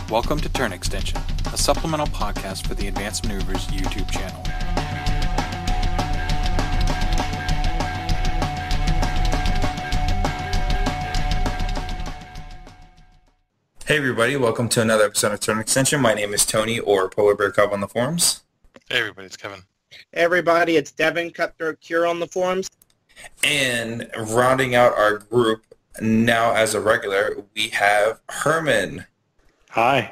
Welcome to Turn Extension, a supplemental podcast for the Advanced Maneuvers YouTube channel. Hey everybody, welcome to another episode of Turn Extension. My name is Tony, or Polar Bear Cub on the forums. Hey everybody, it's Kevin. Hey everybody, it's Devin, Cutthroat Cure on the forums. And rounding out our group, now as a regular, we have Herman. Hi.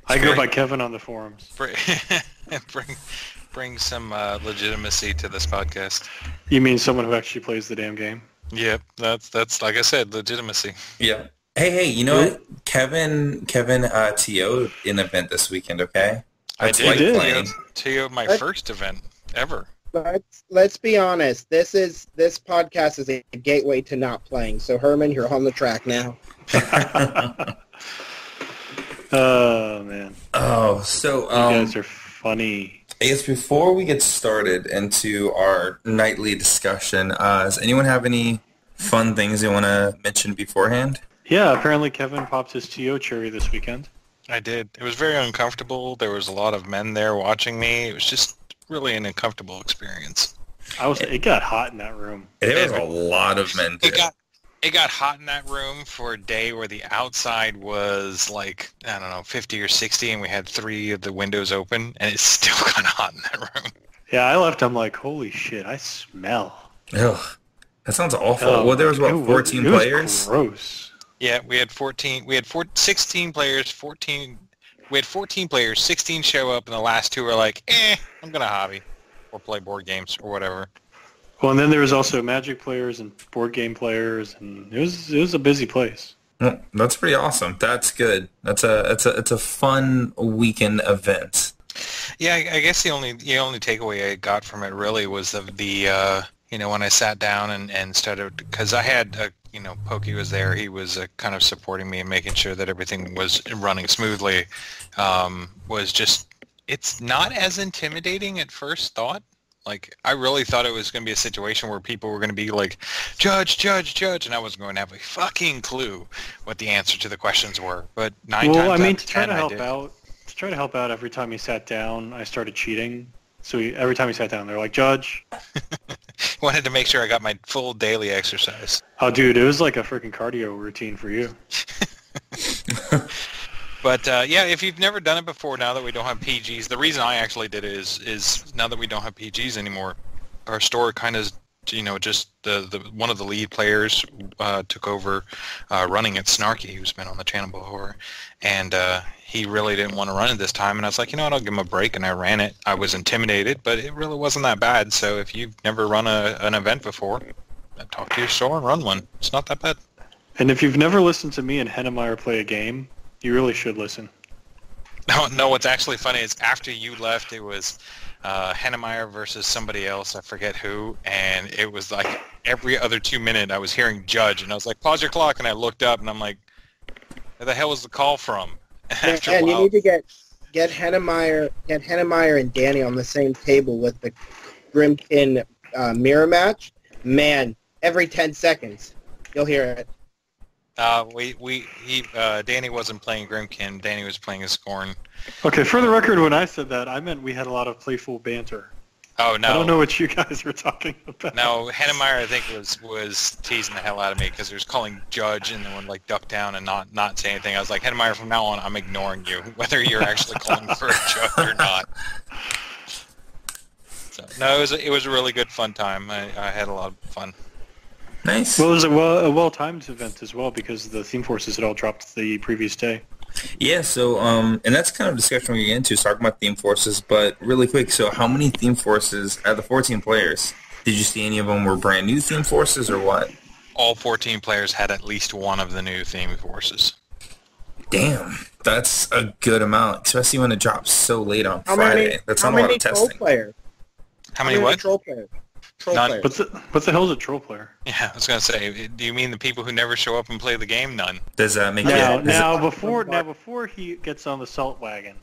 I go by Kevin on the forums. Bring some legitimacy to this podcast. You mean someone who actually plays the damn game? Yep, that's like I said, legitimacy. Yeah. Hey, you know what? Kevin TO'd an event this weekend, okay? That's I did. TO'd my first event ever. Let's be honest. This podcast is a gateway to not playing. So Herman, you're on the track now. Oh man. Oh, so you guys are funny. I guess before we get started into our nightly discussion, does anyone have any fun things they want to mention beforehand? Yeah, apparently Kevin popped his TO cherry this weekend. I did. It was very uncomfortable. There was a lot of men there watching me. It was just really an uncomfortable experience. It got hot in that room. There was a lot of men there. It got hot in that room for a day where the outside was like, I don't know, 50 or 60, and we had 3 of the windows open, and it still got hot in that room. Yeah, I left. I'm like, holy shit, I smell. Ugh, that sounds awful. Well, there was, 14 players? Gross. Yeah, we had 16 players, 14... We had 14 players, 16 show up, and the last 2 were like, I'm going to hobby, or play board games, or whatever. Well, and then there was also Magic players and board game players, and it was a busy place. Well, that's pretty awesome. That's good. It's a fun weekend event. Yeah, I guess the only takeaway I got from it really was the when I sat down and started, because I had Pokey was there. He was kind of supporting me and making sure that everything was running smoothly. It's not as intimidating at first thought. Like, I really thought it was going to be a situation where people were going to be like, judge, and I wasn't going to have a fucking clue what the answer to the questions were. But to try to help out, every time he sat down, I started cheating. So every time he sat down, they're like, judge. Wanted to make sure I got my full daily exercise. Oh, dude, it was like a freaking cardio routine for you. But, if you've never done it before, now that we don't have PGs, the reason I actually did it is now that we don't have PGs anymore, our store kind of, just the one of the lead players took over running it, Snarky, who's been on the channel before, and he really didn't want to run it this time, and I was like, I'll give him a break, and I ran it. I was intimidated, but it really wasn't that bad, so if you've never run an event before, talk to your store and run one. It's not that bad. And if you've never listened to me and Hennemeyer play a game, you really should listen. No, what's actually funny is after you left, it was Hennemeyer versus somebody else, I forget who, and it was like every other 2 minutes I was hearing judge, and I was like, pause your clock, and I looked up, and I'm like, where the hell was the call from? And you need to get Hennemeyer and Danny on the same table with the Grimkin mirror match. Man, every 10 seconds, you'll hear it. Danny wasn't playing Grimkin. Danny was playing a Skorne. Okay, for the record, when I said that, I meant we had a lot of playful banter. Oh, no. I don't know what you guys were talking about. No, Hennemeyer, I think, was teasing the hell out of me because he was calling judge and then would, duck down and not say anything. I was like, Hennemeyer, from now on, I'm ignoring you, whether you're actually calling for a judge or not. So, no, it was a really good, fun time. I had a lot of fun. Nice. Well, it was a well-timed event as well because the theme forces had all dropped the previous day. Yeah, so, and that's kind of a discussion we get into, talking about theme forces, but really quick, so how many theme forces, out of the 14 players, did you see any of them were brand new theme forces or what? All 14 players had at least one of the new theme forces. Damn, that's a good amount, especially when it drops so late on Friday. That's not a lot of testing. How many what? Troll players? None. What the hell is a troll player? Yeah, I was gonna say. Do you mean the people who never show up and play the game? None. Does that make before he gets on the salt wagon,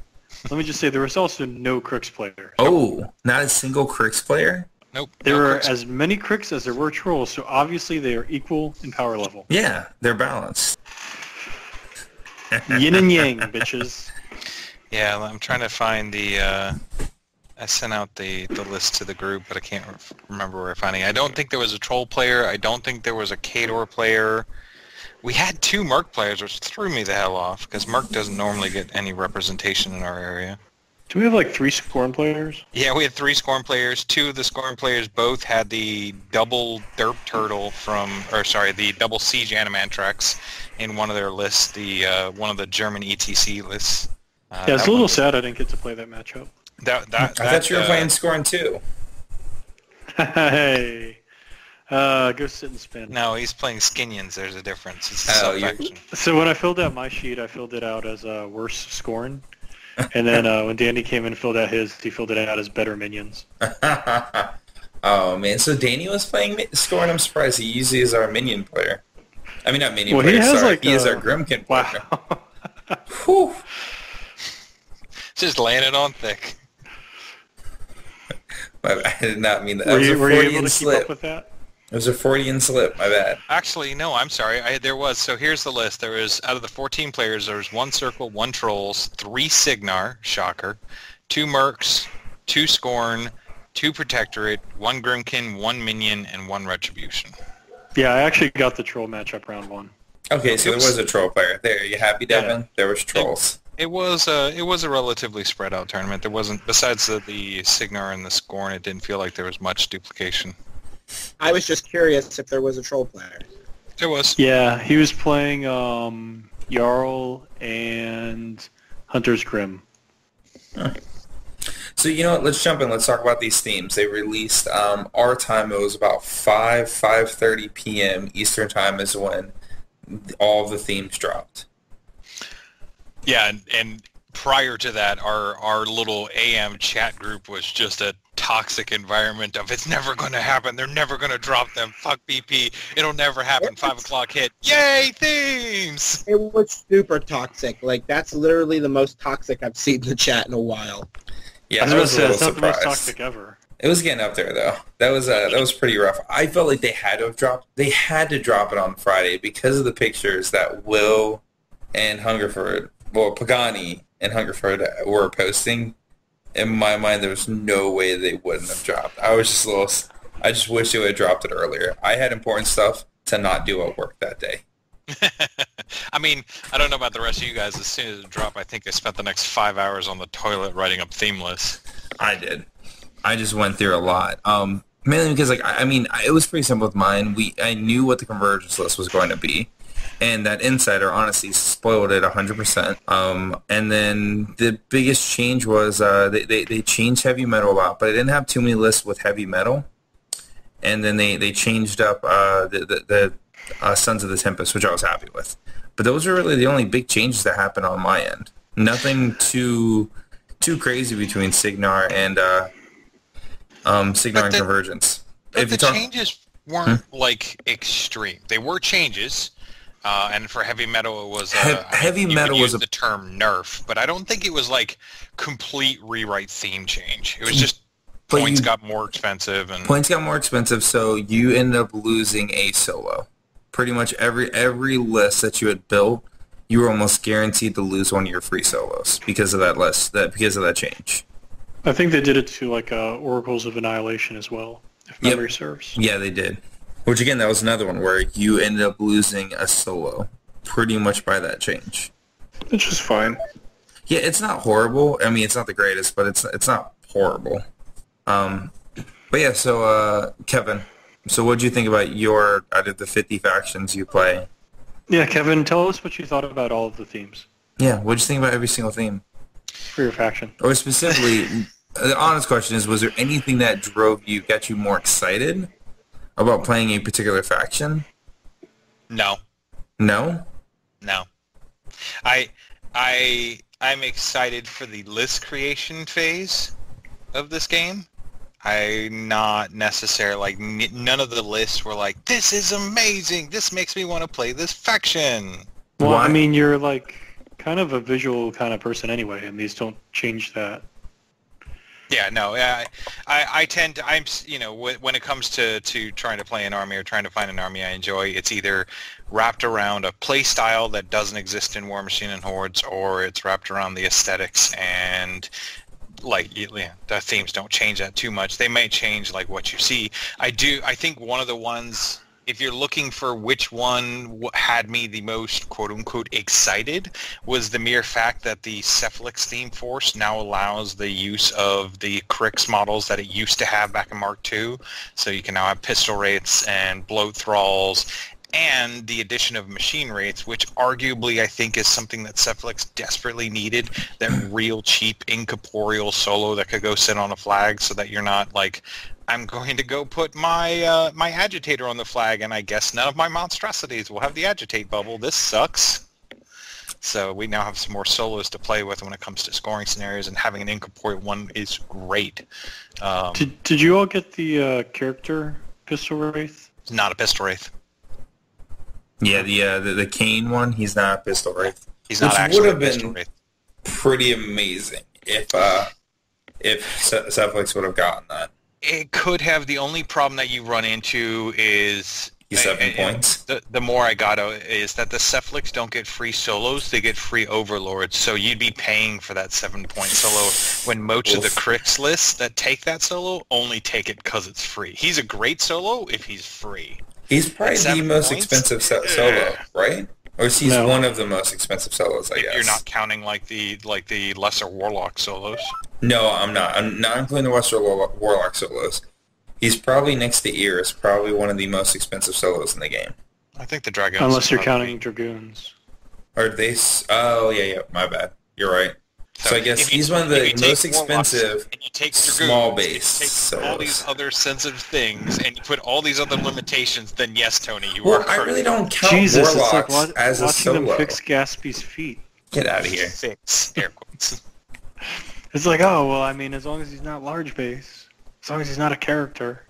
let me just say there was also no Cryx player. Oh, not a single Cryx player? Nope. There were as many Cryx as there were trolls, so obviously they are equal in power level. Yeah, they're balanced. Yin and yang, bitches. Yeah, I'm trying to find the... I sent out the list to the group, but I can't remember where I'm finding it. I don't think there was a Troll player. I don't think there was a Khador player. We had 2 Merc players, which threw me the hell off, because Merc doesn't normally get any representation in our area. Do we have like 3 Skorne players? Yeah, we had 3 Skorne players. 2 of the Skorne players both had the double Derp Turtle the double Siege Animantrax in one of their lists, the one of the German ETC lists. Yeah, it's a little sad I didn't get to play that matchup. I thought you were playing Skorne too. Hey. Go sit and spin. No, he's playing Skinions. There's a difference. It's So when I filled out my sheet, I filled it out as worse Skorne. And then when Danny came in and filled out his, he filled it out as better minions. Oh, man. So Danny was playing Skorne. I'm surprised. He usually is our minion player. I mean, not minion player, sorry. He is our Grimkin player. Wow. Whew. Just laying it on thick. I did not mean that. Were you able to keep up with that? It was a Freudian slip, my bad. Actually, no, I'm sorry. There was. So here's the list. There was, out of the 14 players, there was 1 Circle, 1 Trolls, 3 Cygnar, shocker, 2 Mercs, 2 Skorne, 2 Protectorate, 1 Grimkin, 1 Minion, and 1 Retribution. Yeah, I actually got the Troll matchup round 1. Okay, so there was a Troll player. There, are you happy, Devin? Yeah. There was Trolls. It was a relatively spread out tournament. There wasn't, besides the Cygnar and the Skorne, it didn't feel like there was much duplication. I was just curious if there was a Troll player. There was. Yeah, he was playing Jarl and Hunter's Grim. Huh. So, you know what? Let's jump in. Let's talk about these themes. They released our time. It was about 5:30 p.m. Eastern time is when all of the themes dropped. Yeah, and prior to that, our little AM chat group was just a toxic environment of it's never going to happen. They're never going to drop them. Fuck BP. It'll never happen. 5 o'clock hit. Yay, themes! It was super toxic. Like, that's literally the most toxic I've seen in the chat in a while. Yeah, I was a little it's not the most surprised. toxic ever. It was getting up there, though. That was pretty rough. I felt like they had to have dropped. They had to drop it on Friday because of the pictures that Will and Hungerford, well, Pagani and Hungerford were posting. In my mind, there was no way they wouldn't have dropped. I just wish they would have dropped it earlier. I had important stuff to not do at work that day. I mean, I don't know about the rest of you guys. As soon as it dropped, I think I spent the next 5 hours on the toilet writing up theme lists. I did. I just went through a lot. Mainly because, it was pretty simple with mine. I knew what the convergence list was going to be. And that insider honestly spoiled it 100%. And then the biggest change was they changed heavy metal a lot, but I didn't have too many lists with heavy metal. And then they changed up the Sons of the Tempest, which I was happy with. But those are really the only big changes that happened on my end. Nothing too crazy between Cygnar and Cygnar and Convergence. But the changes weren't like extreme. They were changes. And for heavy metal, it was heavy metal was the term nerf, but I don't think it was like complete rewrite theme change. It was just points got more expensive, and points got more expensive, so you ended up losing a solo. Pretty much every list that you had built, you were almost guaranteed to lose one of your free solos because of that list, because of that change. I think they did it to like Oracles of Annihilation as well, if memory serves. Yeah, they did. Which, again, that was another one where you ended up losing a solo pretty much by that change. Which is fine. Yeah, it's not horrible. I mean, it's not the greatest, but it's not horrible. But yeah, so, Kevin, so what did you think about out of the 50 factions you play? Yeah, Kevin, tell us what you thought about all of the themes. Yeah, what did you think about every single theme? For your faction. Or specifically, the honest question is, was there anything that got you more excited about playing a particular faction? No. No? No. I'm excited for the list creation phase of this game. I'm not necessarily, none of the lists were like, this is amazing, this makes me want to play this faction. Well, Why? I mean, you're kind of a visual kind of person anyway, and these don't change that. Yeah, no, I tend to, when it comes to trying to play an army or trying to find an army I enjoy, it's either wrapped around a play style that doesn't exist in Warmachine and Hordes, or it's wrapped around the aesthetics and the themes don't change that too much. They may change like what you see. I think one of the ones, if you're looking for which one had me the most quote-unquote excited, was the mere fact that the Cephalix theme force now allows the use of the Cryx models that it used to have back in Mark II. So you can now have pistol wraiths and bloat thralls, and the addition of machine wraiths, which arguably I think is something that Cephalix desperately needed, that real cheap incorporeal solo that could go sit on a flag, so that you're not like, I'm going to go put my my agitator on the flag, and I guess none of my monstrosities will have the agitate bubble. This sucks. So we now have some more solos to play with when it comes to scoring scenarios, and having an incorporeal one is great. Did you all get the character pistol wraith? Not a pistol wraith. Yeah, the Kane one, he's not a pistol wraith. He's not actually a pistol been wraith. Pretty amazing if Cephalix would have gotten that. It could have. The only problem that you run into is... 7 points. The more I got is that the Cephalix don't get free solos, they get free overlords. So you'd be paying for that 7-point solo when most of the Cryx lists that take that solo only take it because it's free. He's a great solo if he's free. He's probably the most expensive solo, right? Or is he one of the most expensive solos, I guess? You're not counting like the lesser Warlock solos. No, I'm not. I'm not including the lesser Warlock solos. He's probably next to Eris, probably one of the most expensive solos in the game. I think the Dragoons... Unless you're counting Dragoons. Are they... Oh, yeah, my bad. You're right. So I guess he's one of the most expensive small base. You take all these other sensitive things, and you put all these other limitations, then yes, Tony, you are correct. I really don't count Jesus, Warlocks it's like as a solo. watching them fix Gatsby's feet. Get out of here. Fix, air quotes. It's like, oh, well, I mean, as long as he's not large base, as long as he's not a character.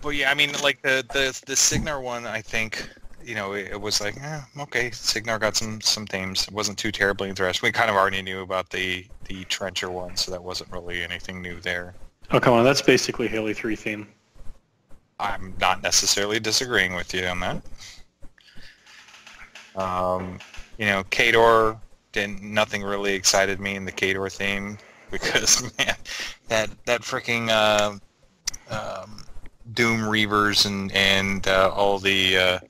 Well, yeah, I mean, like the Cygnar one, I think... it was like, okay, Cygnar got some themes. It wasn't too terribly interesting. We kind of already knew about the Trencher one, so that wasn't really anything new there. Oh, come on, that's basically Haley 3 theme. I'm not necessarily disagreeing with you on that. Khador, nothing really excited me in the Khador theme, because, man, that freaking Doom Reavers and all the...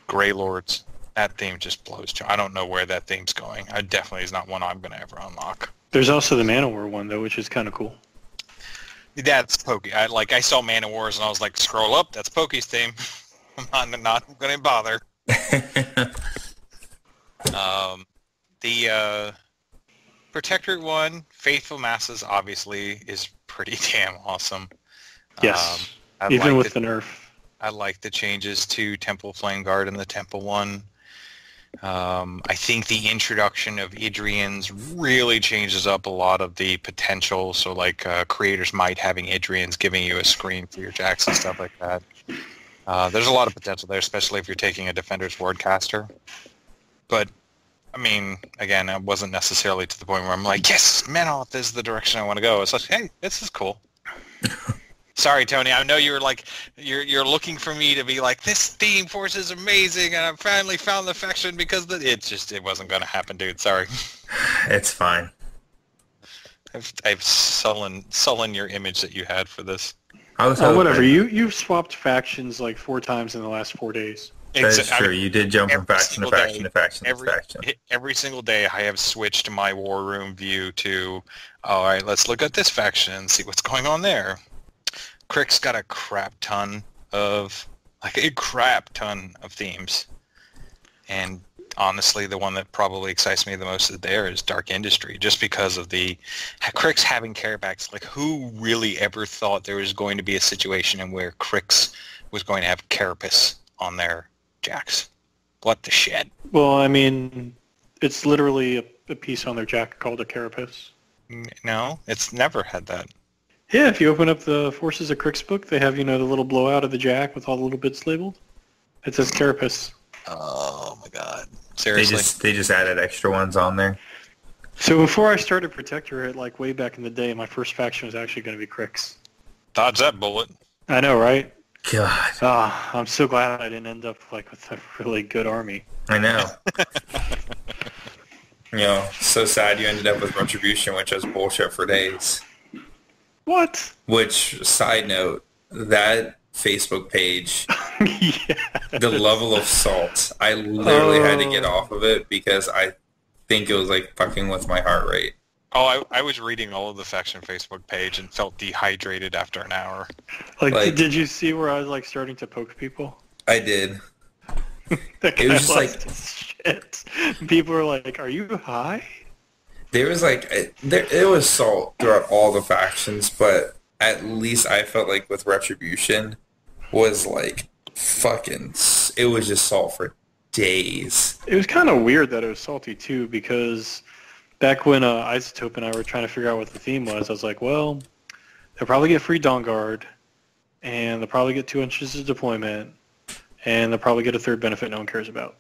Grey Lords, that theme just blows. I don't know where that theme's going. It definitely is not one I'm going to ever unlock. There's also the Manowar one, though, which is kind of cool. That's Pokey. I saw Manowars and I was like, scroll up, that's Pokey's theme. I'm not going to bother. The Protectorate one, Faithful Masses, obviously, is pretty damn awesome. Yes, even with the nerf. I like the changes to Temple Flame Guard and the Temple one. I think the introduction of Idrians really changes up a lot of the potential. So like creators might having Idrians giving you a screen for your jacks and stuff like that. There's a lot of potential there, especially if you're taking a Defender's Wardcaster. But, I mean, again, I wasn't necessarily to the point where I'm like, yes, Menoth, this is the direction I want to go. It's like, hey, this is cool. Sorry, Tony. I know you're like you're looking for me to be like, this theme force is amazing, and I finally found the faction because it wasn't going to happen, dude. Sorry. It's fine. I've sullen your image that you had for this. Whatever. You've swapped factions like 4 times in the last 4 days. That's true. You did jump from faction to faction to faction to faction. Every single day, I have switched my war room view to, all right, let's look at this faction and see what's going on there. Cryx got a crap ton of themes, and honestly, the one that probably excites me the most there is Dark Industry, just because of the Cryx having carebacks. Like, who really ever thought there was going to be a situation in where Cryx was going to have carapace on their jacks? What the shit? Well, I mean, it's literally a piece on their jack called a carapace. No, it's never had that. Yeah, if you open up the Forces of Cryx book, they have, the little blowout of the jack with all the little bits labeled. It says carapace. Oh my god. Seriously? They just added extra ones on there. So before I started Protectorate, like way back in the day, my first faction was actually going to be Cryx. Dodge that bullet. I know, right? God. I'm so glad I didn't end up like with a really good army. I know. So sad you ended up with Retribution, which was bullshit for days. What? Which, side note, that Facebook page, Yeah. the level of salt, I literally had to get off of it because I think it was like fucking with my heart rate. Oh, I was reading all of the faction Facebook page and felt dehydrated after an hour. Like, did you see where I was like starting to poke people? I did. That guy It was just lost like his shit. People were like, "Are you high?" there was like it was salt throughout all the factions, but at least I felt like with Retribution was like fucking. It was just salt for days. It was kind of weird that it was salty too, because back when Isotope and I were trying to figure out what the theme was, I was like, well, they'll probably get free Dawn Guard, and they'll probably get 2 inches of deployment, and they'll probably get a third benefit no one cares about.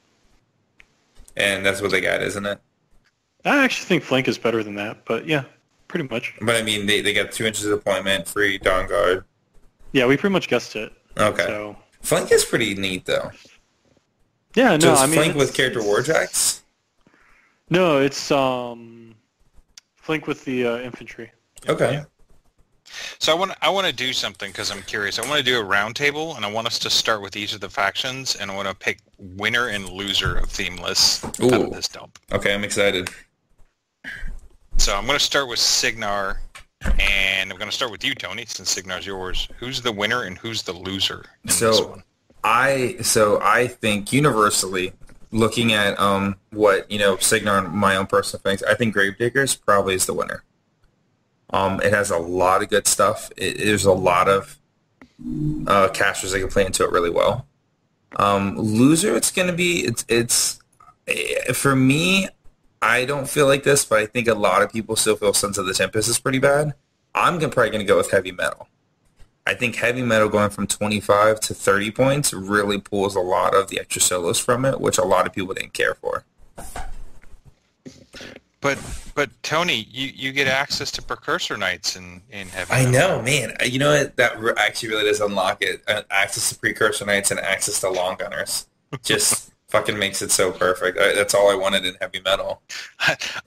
And that's what they got, isn't it? I actually think Flank is better than that, but yeah, pretty much. But I mean, they got 2 inches of deployment, free Dawn Guard. Yeah, we pretty much guessed it. Okay. So Flank is pretty neat, though. yeah, So no, is I mean, Flank with character warjacks? No, it's Flank with the infantry. Okay. Yeah. So I want to do something because I'm curious. I want to do a round table, and I want us to start with each of the factions, and I want to pick winner and loser of theme lists out Ooh. of this dump. Okay, I'm excited. So I'm going to start with Cygnar, and I'm going to start with you, Tony, since Cygnar's yours. Who's the winner and who's the loser in this one? I think universally, looking at what Cygnar and my own personal things, I think Gravediggers probably is the winner. It has a lot of good stuff. There's a lot of casters that can play into it really well. Loser, it's going to be it's for me. I don't feel like this, but I think a lot of people still feel Sons of the Tempest is pretty bad. I'm probably going to go with Heavy Metal. I think Heavy Metal going from 25 to 30 points really pulls a lot of the extra solos from it, which a lot of people didn't care for. But Tony, you get access to Precursor Knights in Heavy I Metal. know, man. You know what? That actually really does unlock it. Access to Precursor Knights and access to Long Gunners. Just fucking makes it so perfect. That's all I wanted in Heavy Metal.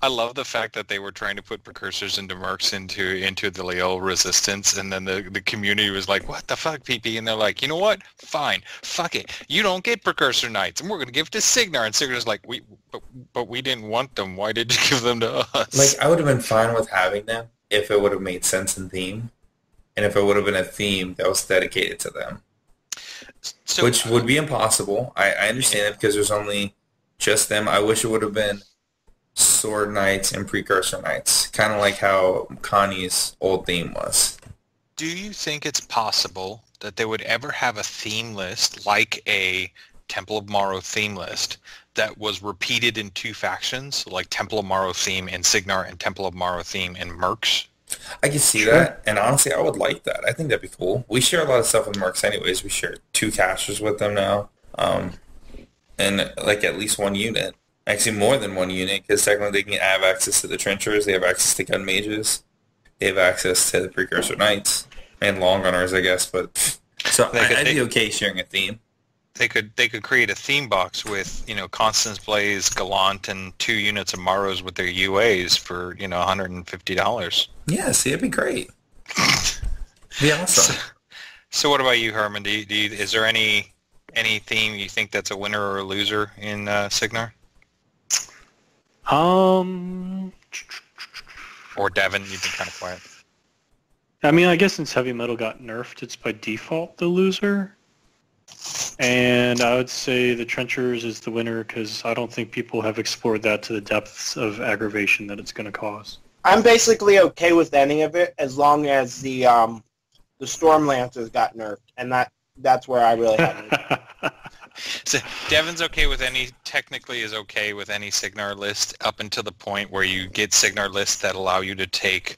I love the fact that they were trying to put precursors into mercs into the Leal resistance, and then the community was like, "What the fuck, PP?" And they're like, "You know what? Fine, fuck it. You don't get precursor knights, and we're gonna give it to Cygnar." And Cygnar's like, "But we didn't want them. Why did you give them to us?" Like, I would have been fine with having them if it would have made sense in theme, and if it would have been a theme that was dedicated to them. So, Which would be impossible. I understand it because there's only just them. I wish it would have been Sword Knights and Precursor Knights, kind of like how Connie's old theme was. do you think it's possible that they would ever have a theme list like a Temple of Morrow theme list that was repeated in two factions, like Temple of Morrow theme in Cygnar and Temple of Morrow theme in Mercs? I can see that, and honestly, I would like that. I think that'd be cool. We share a lot of stuff with Mercs anyways. We share 2 casters with them now, and like at least 1 unit. Actually, more than 1 unit, because technically they can have access to the Trenchers, they have access to Gun Mages, they have access to the Precursor Knights, and Long Gunners, I guess. But so I'd be okay sharing a theme. They could create a theme box with, Constance Blaze, Gallant, and 2 units of Morrows with their UAs for, $150. Yeah, see, it'd be great. Be awesome. So what about you, Herman? Is there any theme you think that's a winner or a loser in Cygnar? Or Devin, you've been kind of quiet. I mean, I guess since Heavy Metal got nerfed, it's by default the loser. And I would say the Trenchers is the winner because I don't think people have explored that to the depths of aggravation that it's going to cause. I'm basically okay with any of it as long as the Storm Lancers got nerfed, and that's where I really have it. So Devin's technically is okay with any Cygnar list up until the point where you get Cygnar lists that allow you to take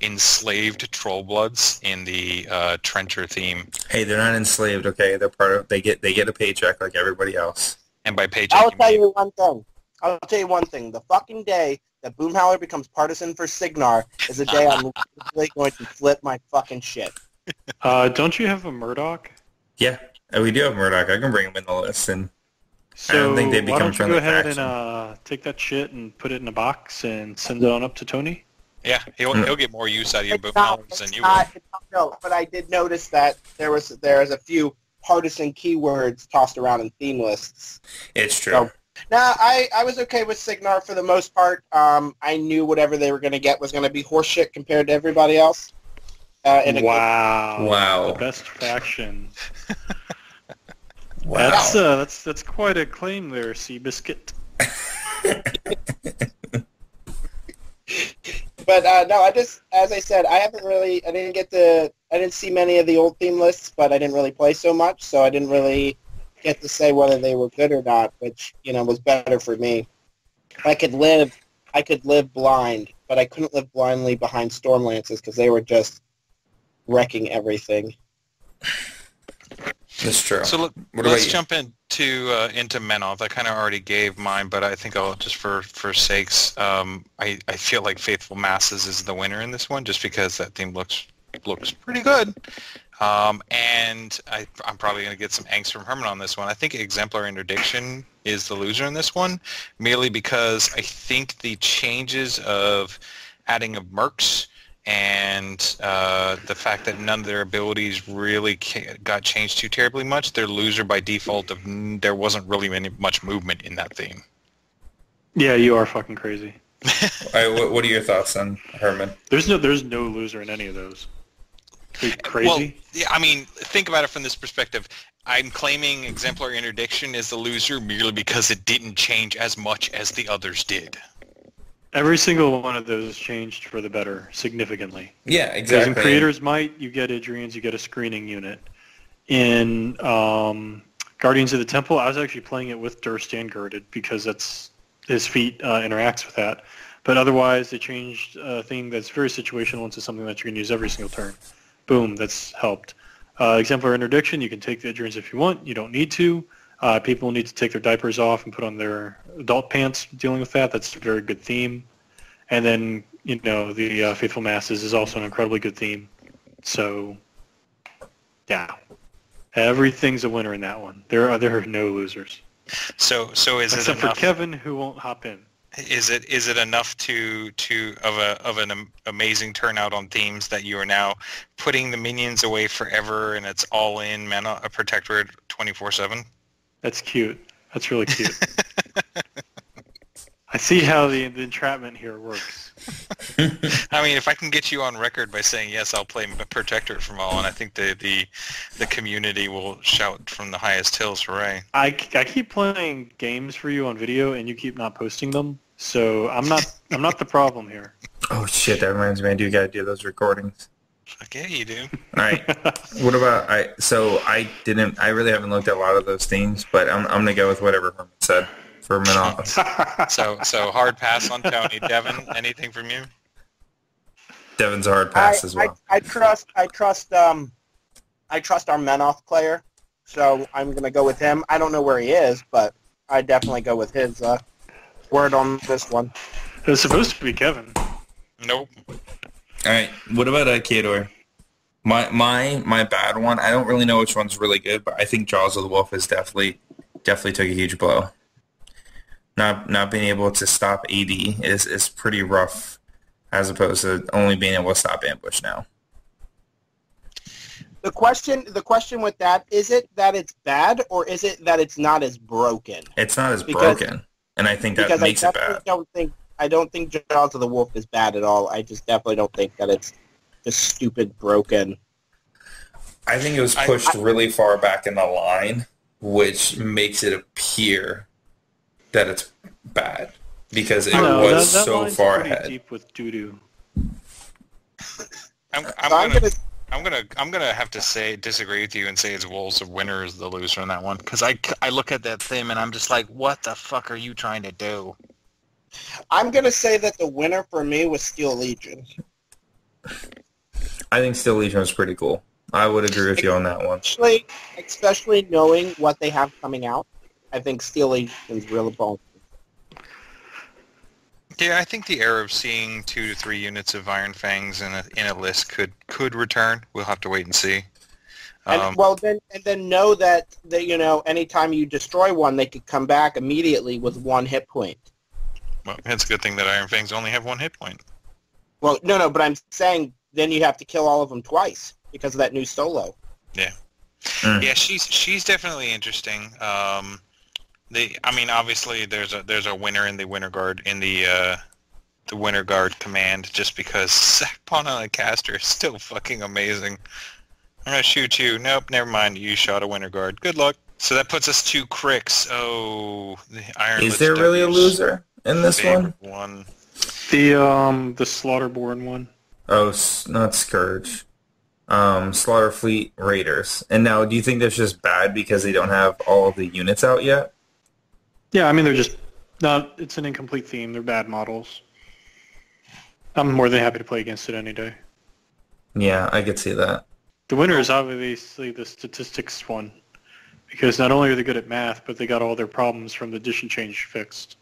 enslaved Trollbloods in the Trencher theme. Hey, they're not enslaved, okay? They're part of. They get a paycheck like everybody else. And by paycheck, I'll tell you one thing. The fucking day that Boomhowler becomes partisan for Cygnar is the day I'm really going to flip my fucking shit. Don't you have a Murdoch? Yeah, we do have Murdoch. I can bring him in the list, and So I don't think they become why don't you friendly go ahead faction. and take that shit and put it in a box and send it on up to Tony? Yeah, he'll get more use out of your It's boom not- knowledge than it's you not- will. it's not- No, but I did notice that there's a few partisan keywords tossed around in theme lists. It's true. So, nah, I was okay with Cygnar for the most part. I knew whatever they were going to get was going to be horseshit compared to everybody else. Wow. The best faction. Wow. That's quite a claim there, Seabiscuit. But no, as I said, I didn't see many of the old theme lists, but I didn't really play so much, so I didn't really get to say whether they were good or not, which, was better for me. I could live blind, but I couldn't live blindly behind Stormlances because they were just wrecking everything. That's true. So What let's about you? jump into Menoth. I kind of already gave mine, but I think I'll just for sakes. I feel like Faithful Masses is the winner in this one, just because that theme looks pretty good. And I'm probably going to get some angst from Herman on this one. I think Exemplar Interdiction is the loser in this one, merely because I think the changes of adding of mercs and the fact that none of their abilities really got changed too terribly much, they're loser by default. There wasn't really much movement in that theme. Yeah, you are fucking crazy. All right, what are your thoughts on Herman? There's no loser in any of those. Are you crazy? Well, yeah, I mean, think about it from this perspective. I'm claiming Exemplar Interdiction is the loser merely because it didn't change as much as the others did. Every single one of those changed for the better, significantly. Yeah, Because exactly. in Creator's Might, you get Idrians, you get a screening unit. In Guardians of the Temple, I was actually playing it with Durst and Girded because that's his feat interacts with that. But otherwise, they changed a thing that's very situational into something that you can use every single turn. Boom, that's helped. Exemplar Interdiction, you can take the Idrians if you want. You don't need to. People need to take their diapers off and put on their adult pants dealing with that. That's a very good theme. And then, the Faithful Masses is also an incredibly good theme. So, yeah. Everything's a winner in that one. There are no losers. So is Except it for enough? Kevin, who won't hop in. Is it enough of an amazing turnout on themes that you are now putting the minions away forever and it's all in mana a Protectorate 24/7? That's cute. That's really cute. I see how the entrapment here works. I mean, if I can get you on record by saying yes, I'll play Protectorate from all, and I think the community will shout from the highest hills, hooray! I keep playing games for you on video, and you keep not posting them. So I'm not the problem here. Oh shit, that reminds me. I do gotta do those recordings. Fuck yeah, you do. All right. What about I really haven't looked at a lot of those themes, but I'm gonna go with whatever Herman said for Menoth. So hard pass on Tony. Devin, anything from you? Devin's a hard pass as well. I trust our Menoth player, so I'm gonna go with him. I don't know where he is, but I definitely go with his word on this one. It was supposed to be Kevin. Nope. All right. What about Khador? My bad one. I don't really know which one's really good, but I think Jaws of the Wolf is definitely took a huge blow. Not being able to stop AD is pretty rough, as opposed to only being able to stop ambush now. The question with that, is it that it's bad or is it that it's not as broken? It's not as broken, and I think that makes it bad. I don't think Jaws of the Wolf is bad at all. I just definitely don't think that it's just stupid broken. I think it was pushed really far back in the line, which makes it appear that it's bad because it was that so line's far pretty ahead. deep with doo-doo. I'm gonna have to disagree with you and say it's Wolves of Winter is the loser in that one, because I look at that thing and I'm just like, what the fuck are you trying to do? I'm going to say that the winner for me was Steel Legion. I think Steel Legion was pretty cool. I would agree with you on that one. Especially knowing what they have coming out, I think Steel Legion's real bonus. Yeah, I think the era of seeing 2 to 3 units of Iron Fangs in a list could return. We'll have to wait and see. And then know that anytime you destroy one, they could come back immediately with 1 hit point. Well, it's a good thing that Iron Fangs only have 1 hit point. Well, no, but I'm saying then you have to kill all of them twice because of that new solo. Yeah. Yeah, she's definitely interesting. Obviously there's a winner in the Winter Guard the Winter Guard command, just because Sackpawn on a caster is still fucking amazing. I'm gonna shoot you. Nope, never mind. You shot a Winter Guard. Good luck. So that puts us to Cryx. Oh, the Iron. Is there really a loser in this one? The Slaughterborn one. Oh, not Scourge. Slaughterfleet Raiders. And now, do you think that's just bad because they don't have all of the units out yet? Yeah, I mean, they're just not. It's an incomplete theme. They're bad models. I'm more than happy to play against it any day. Yeah, I could see that. The winner is obviously the statistics one, because not only are they good at math, but they got all their problems from the addition change fixed.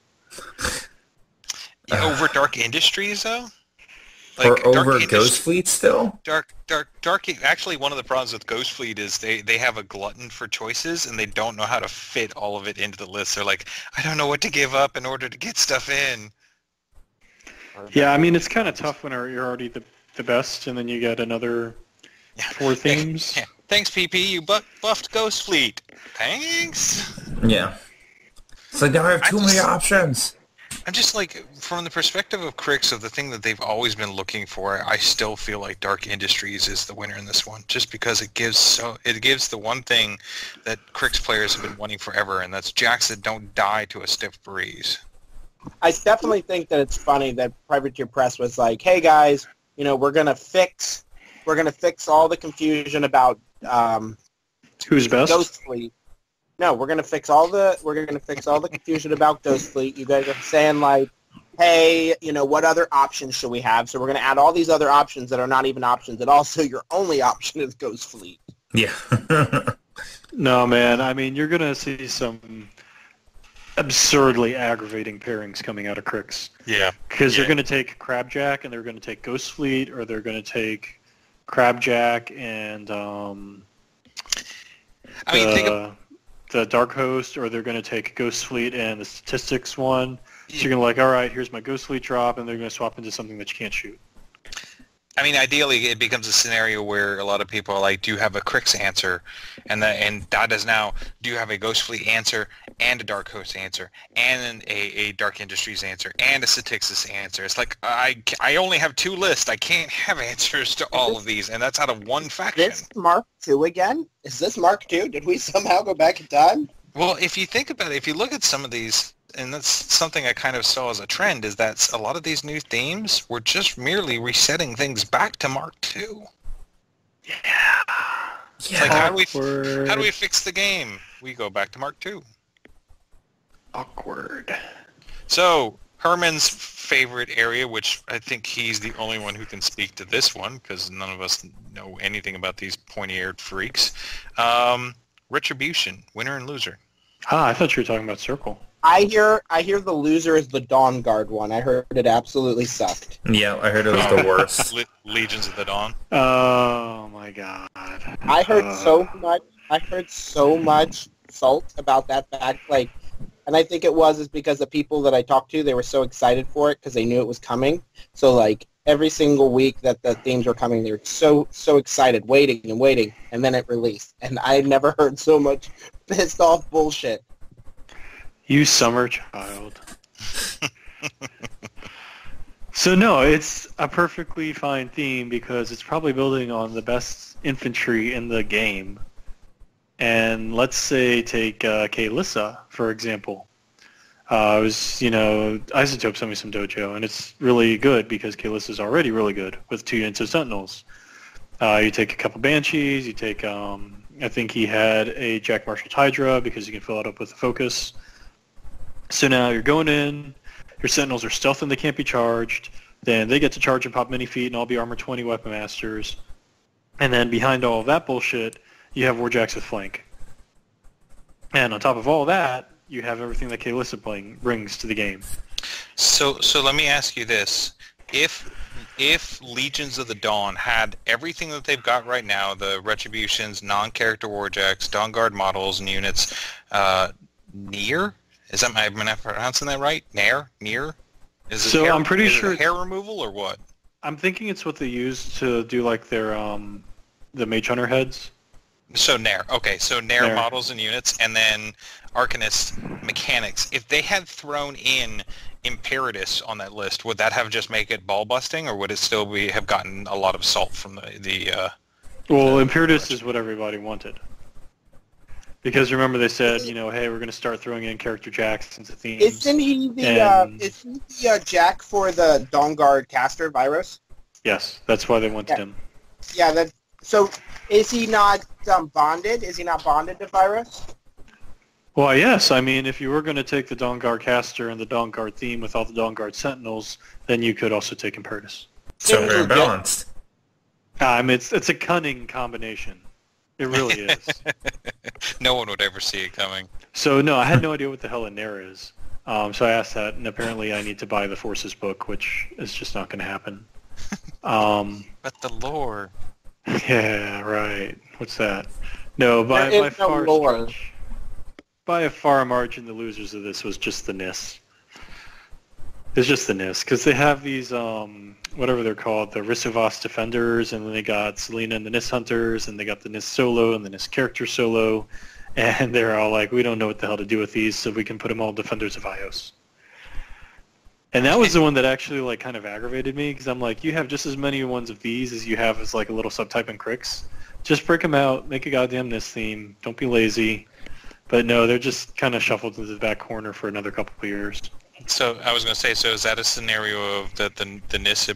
Over Dark Industries, though? Or over Ghost Fleet still? Dark. Actually, one of the problems with Ghost Fleet is they have a glutton for choices, and they don't know how to fit all of it into the list. They're like, I don't know what to give up in order to get stuff in. Yeah, I mean, it's kind of tough when you're already the best, and then you get another 4 themes. Yeah. Thanks, PP. You buffed Ghost Fleet. Thanks. Yeah. It's like, now I have too many options. I'm just like, from the perspective of Cryx, of the thing that they've always been looking for, I still feel like Dark Industries is the winner in this one, just because it gives the one thing that Cryx players have been wanting forever, and that's jacks that don't die to a stiff breeze. I definitely think that it's funny that Privateer Press was like, "Hey guys, we're gonna fix all the confusion about who's best Ghost Fleet. No, we're gonna fix all the confusion about Ghost Fleet. You guys are saying like, hey, what other options should we have? So we're gonna add all these other options that are not even options at all. So your only option is Ghost Fleet." Yeah. No, man. I mean, you're gonna see some absurdly aggravating pairings coming out of Cryx. Yeah. Because they're going to take Crabjack, and they're going to take Ghost Fleet, or they're going to take Crabjack and the Dark Host, or they're going to take Ghost Fleet and the Statistics one. So you're going to like, all right, here's my Ghost Fleet drop, and they're going to swap into something that you can't shoot. I mean, ideally, it becomes a scenario where a lot of people are like, do you have a Cryx answer? And that is now, do you have a Ghost Fleet answer and a Dark Host answer and a Dark Industries answer and a Statixis answer? It's like, I only have 2 lists. I can't have answers to all of these, and that's out of 1 faction. This Mark II again? Is this Mark II? Did we somehow go back in time? Well, if you think about it, if you look at some of these, and that's something I kind of saw as a trend, is that a lot of these new themes were just merely resetting things back to Mark II. Yeah. Like, how do we fix the game? We go back to Mark II. Awkward. So, Herman's favorite area, which I think he's the only one who can speak to this one, because none of us know anything about these pointy-eared freaks. Retribution, winner and loser. I thought you were talking about Circle. I hear the loser is the Dawn Guard one. I heard it absolutely sucked. Yeah, I heard it was the worst. Legions of the Dawn. Oh my god. I heard so much salt about that back, and I think it was because the people that I talked to, they were so excited for it because they knew it was coming. So every single week that the themes were coming, they were so excited, waiting, and then it released. And I had never heard so much pissed off bullshit. You summer child. So no, it's a perfectly fine theme because it's probably building on the best infantry in the game. And let's say take Kael'thasa, for example. Isotope sent me some dojo, and it's really good because Kael'thasa is already really good with 2 units of Sentinels. You take a couple Banshees, you take, I think he had a Jack Marshall Hydra because you can fill it up with a focus. So now you're going in, your Sentinels are stealth and they can't be charged, then they get to charge and pop mini feet and all be armor 20 weapon masters. And then behind all of that bullshit, you have Warjacks with flank. And on top of all that, you have everything that Kael'thasa brings to the game. So let me ask you this: if Legions of the Dawn had everything that they've got right now, the Retributions, non-character warjacks, Dawn Guard models and units, Near? Am I pronouncing that right? Near? Is it So hair, I'm pretty is it sure hair removal or what? I'm thinking it's what they use to do like their the Mage Hunter heads. So Nair. Okay, so Nair Nair. models and units, and then Arcanist mechanics. If they had thrown in Imperatus on that list, would that have just make it ball busting, or would it still have gotten a lot of salt from the Well, Imperatus is what everybody wanted. Because remember they said, hey, we're going to start throwing in character jacks into themes. Isn't he the Jack for the Dawn Guard caster virus? Yes, that's why they wanted him. Yeah, so is he not bonded? Is he not bonded to virus? Well, yes. I mean, if you were going to take the Dawn Guard caster and the Dawn Guard theme with all the Dawn Guard sentinels, then you could also take Imperatus. So very balanced. It's a cunning combination. It really is. No one would ever see it coming. So, no, I had no idea what the hell a Nair is. So I asked that, and apparently I need to buy the Forces book, which is just not going to happen. But the lore. Yeah, right. What's that? No, by There is no far lore. stretch, by a far margin, the losers of this was just the NIS. It's just the NIS, because they have these, whatever they're called, the Risivas Defenders, and then they got Selena and the NIS Hunters, and they got the NIS Solo and the NIS Character Solo, and they're all like, we don't know what the hell to do with these, so we can put them all Defenders of Ios. And that was the one that actually kind of aggravated me, because I'm like, you have just as many ones of these as you have as like a little subtype in Cryx. Just break them out, make a goddamn NIS theme, don't be lazy. But no, they're just kind of shuffled into the back corner for another couple of years. So I was going to say, so is that a scenario of that the NIS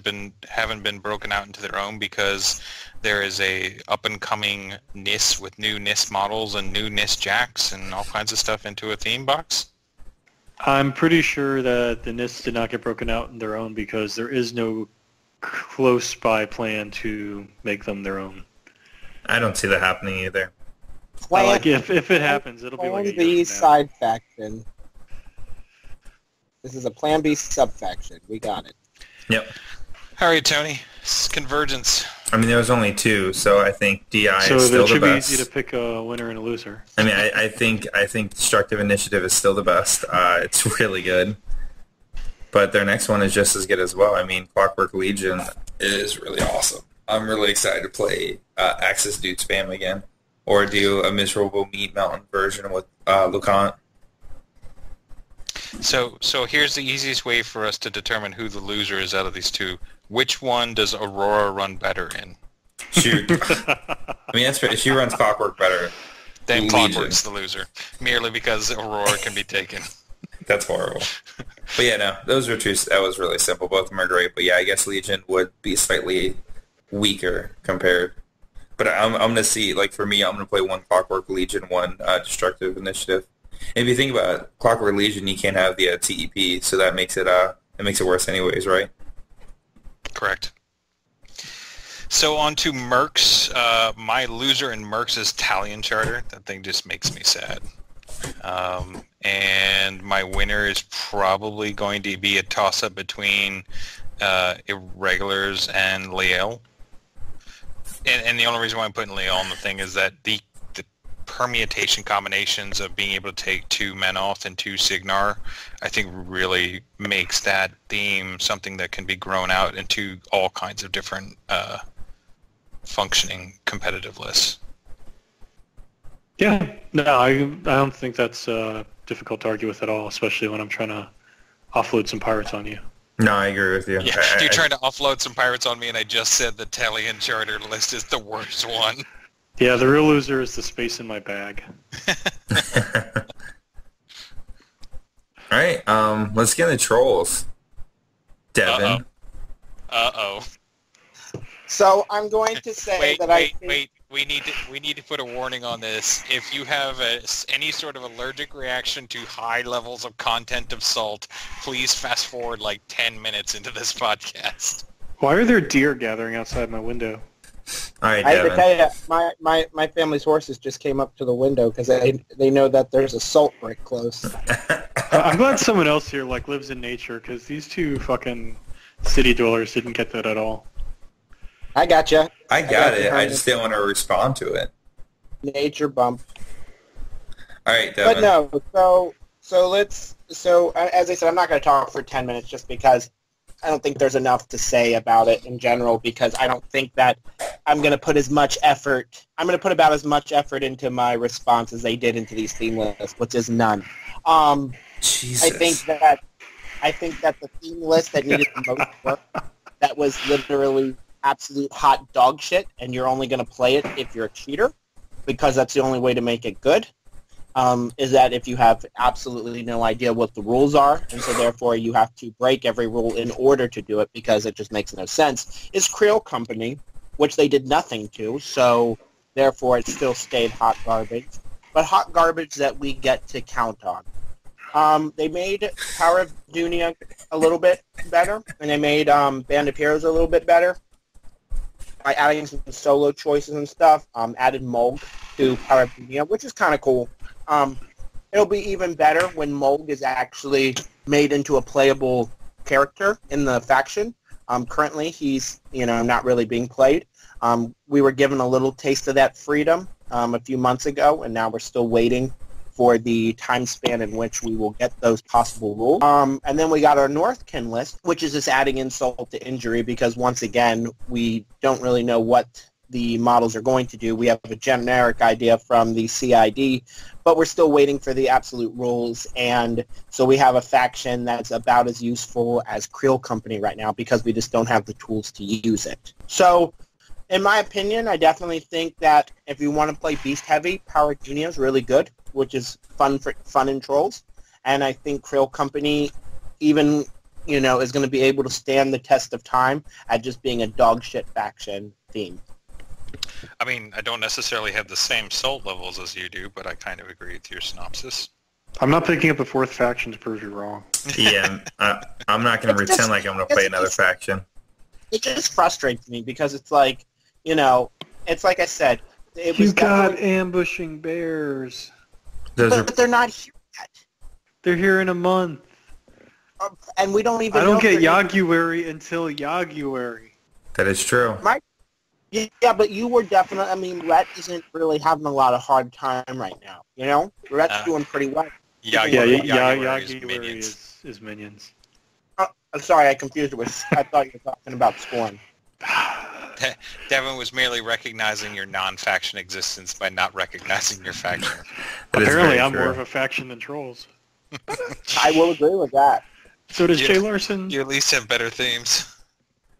haven't been broken out into their own because there is a up and coming NIS with new NIS models and new NIS jacks and all kinds of stuff into a theme box? I'm pretty sure that the NIS did not get broken out in their own because there is no close by plan to make them their own. I don't see that happening either. If it happens, it'll be like a Plan year B from now. side faction. This is a Plan B sub-faction. We got it. Yep. All right, Tony. Convergence. I mean, there was only two, so I think DI So is still it the should be best. easy to pick a winner and a loser. I mean, I think Destructive Initiative is still the best. It's really good. But their next one is just as good as well. I mean, Clockwork Legion is really awesome. I'm really excited to play Axis Dude Spam again. Or do a miserable Meat Mountain version with Lucant. So here's the easiest way for us to determine who the loser is out of these two. Which one does Aurora run better in? Shoot. I mean, that's fair. She runs Clockwork better. Then Legion. Clockwork's the loser, merely because Aurora can be taken. That's horrible. But yeah, no, those were two. That was really simple. Both of them are great. But yeah, I guess Legion would be slightly weaker compared. But I'm going to see, for me, I'm going to play one Clockwork Legion, one Destructive Initiative. And if you think about it, Clockwork Legion, you can't have the TEP, so that makes it worse anyways, right? Correct. So on to Mercs. My loser in Mercs is Talion Charter. That thing just makes me sad. And my winner is probably going to be a toss-up between Irregulars and Leal. And the only reason why I'm putting Leal on the thing is that the permutation combinations of being able to take 2 Menoth and 2 Cygnar, I think really makes that theme something that can be grown out into all kinds of different functioning competitive lists. Yeah, no, I don't think that's difficult to argue with at all, especially when I'm trying to offload some pirates on you. No, I agree with you. Yeah, you're trying to offload some pirates on me, and I just said the Talion Charter list is the worst one. Yeah, the real loser is the space in my bag. All right, let's get into trolls. Devin. Uh-oh. So I'm going to say Wait. We need to put a warning on this. If you have any sort of allergic reaction to high levels of content of salt, please fast forward 10 minutes into this podcast. Why are there deer gathering outside my window? All right, I have to Devin. tell you, my family's horses just came up to the window because they know that there's a salt brick close. I'm glad someone else here like lives in nature, because these two fucking city dwellers didn't get that at all. I gotcha. I got it. I just didn't want to respond to it. Nature bump. All right, Devin. But no, so as I said, I'm not going to talk for 10 minutes just because I don't think there's enough to say about it in general, because I don't think that I'm going to put as much effort. I'm going to put about as much effort into my response as they did into these theme lists, which is none. Jesus. I think that the theme list that needed the most work, that was literally absolute hot dog shit, and you're only going to play it if you're a cheater, because that's the only way to make it good. Is that if you have absolutely no idea what the rules are, and so therefore you have to break every rule in order to do it because it just makes no sense, is Creel Company, which they did nothing to, so therefore it still stayed hot garbage, but hot garbage that we get to count on. They made Power of Dunia a little bit better, and they made Band of Heroes a little bit better by adding some solo choices and stuff. Added Mulg to Power of Dunia, which is kind of cool. It'll be even better when Mulg is actually made into a playable character in the faction. Currently, he's not really being played. We were given a little taste of that freedom a few months ago, and now we're still waiting for the time span in which we will get those possible rules. And then we got our Northkin list, which is just adding insult to injury, because once again, we don't really know what the models are going to do. We have a generic idea from the CID, but we're still waiting for the absolute rules, and so we have a faction that's about as useful as Creel Company right now because we just don't have the tools to use it. So, in my opinion, I definitely think that if you want to play Beast Heavy, Power Junior is really good, which is fun in Trolls, and I think Creel Company even, is going to be able to stand the test of time at just being a dog shit faction theme. I mean, I don't necessarily have the same salt levels as you do, but I kind of agree with your synopsis. I'm not picking up a fourth faction to prove you wrong. Yeah, I'm not going to pretend like I'm going to play another faction. It just frustrates me because it's like, it's like I said. You got ambushing bears. But they're not here yet. They're here in a month. And we don't even I don't get Yaguary until Yaguary. That is true. Yeah, but you were definitely, Rhett isn't really having a lot of hard time right now, Rhett's doing pretty well. Yaguary is minions. I'm sorry, I confused it with, I thought you were talking about Skorne. Devin was merely recognizing your non-faction existence by not recognizing your faction. Apparently I'm more of a faction than Trolls. I will agree with that. So does Jay Larson. You at least have better themes.